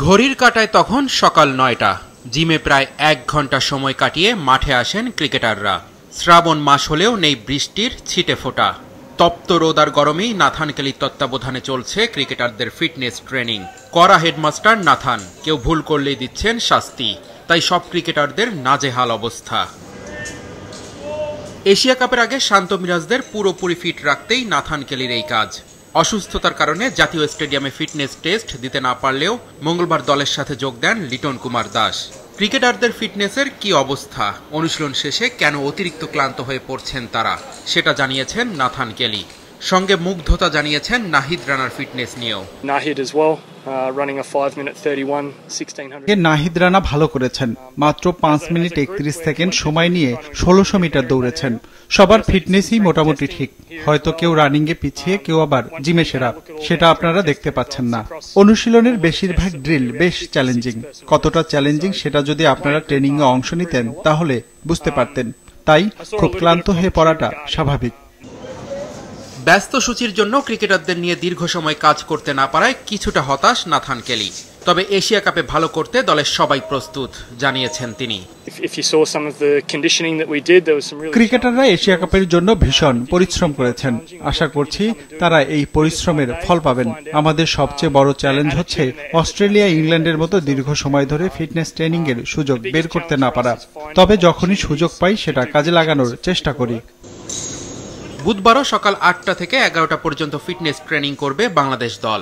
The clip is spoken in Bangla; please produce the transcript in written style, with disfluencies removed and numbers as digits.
ঘড়ির কাঁটায় তখন সকাল ৯টা। জিমে প্রায় ১ ঘন্টা সময় কাটিয়ে মাঠে আসেন ক্রিকেটাররা। শ্রাবণ মাস হলেও নেই বৃষ্টির ছিটে ফোঁটা। তপ্ত রোদ আর গরমেই নাথান কেলির তত্ত্বাবধানে চলছে ক্রিকেটারদের ফিটনেস ট্রেনিং। কড়া হেডমাস্টার নাথান, কেউ ভুল করলেই দিচ্ছেন শাস্তি। তাই সব ক্রিকেটারদের নাজেহাল অবস্থা। এশিয়া কাপের আগে শান্ত মিরাজদের পুরোপুরি ফিট রাখতেই নাথান কেলির এই কাজ। অসুস্থতার কারণে জাতীয় স্টেডিয়ামে ফিটনেস টেস্ট দিতে না পারলেও মঙ্গলবার দলের সাথে যোগ দেন লিটন কুমার দাস। ক্রিকেটারদের ফিটনেসের কি অবস্থা, অনুশীলন শেষে কেন অতিরিক্ত ক্লান্ত হয়ে পড়ছেন তারা, সেটা জানিয়েছেন নাথান কেলি। সঙ্গে মুগ্ধতা জানিয়েছেন নাহিদ রানার ফিটনেস নিয়েও। নাহিদ রানা ভালো করেছেন, মাত্র 5 মিনিট 31 সেকেন্ড সময় নিয়ে 1600 মিটার দৌড়েছেন। সবার ফিটনেসই মোটামুটি ঠিক, হয়তো কেউ রানিং এ পিছিয়ে, কেউ আবার জিমে সেরা, সেটা আপনারা দেখতে পাচ্ছেন না। অনুশীলনের বেশিরভাগ ড্রিল বেশ চ্যালেঞ্জিং। কতটা চ্যালেঞ্জিং সেটা যদি আপনারা ট্রেনিং এ অংশ নিতেন তাহলে বুঝতে পারতেন। তাই খুব ক্লান্ত হয়ে পড়াটা স্বাভাবিক। ব্যস্ত সূচির জন্য ক্রিকেটারদের নিয়ে দীর্ঘ সময় কাজ করতে না পারায় কিছুটা হতাশ নাথান কেলি। তবে এশিয়া কাপে ভালো করতে দলের সবাই প্রস্তুত, জানিয়েছেন তিনি। ক্রিকেটাররা এশিয়া কাপের জন্য ভীষণ পরিশ্রম করেছেন। আশা করছি তারা এই পরিশ্রমের ফল পাবেন। আমাদের সবচেয়ে বড় চ্যালেঞ্জ হচ্ছে অস্ট্রেলিয়া, ইংল্যান্ডের মতো দীর্ঘ সময় ধরে ফিটনেস ট্রেনিং এর সুযোগ বের করতে না পারা। তবে যখনই সুযোগ পাই সেটা কাজে লাগানোর চেষ্টা করি। বুধবারও সকাল ৮টা থেকে ১১টা পর্যন্ত ফিটনেস ট্রেনিং করবে বাংলাদেশ দল।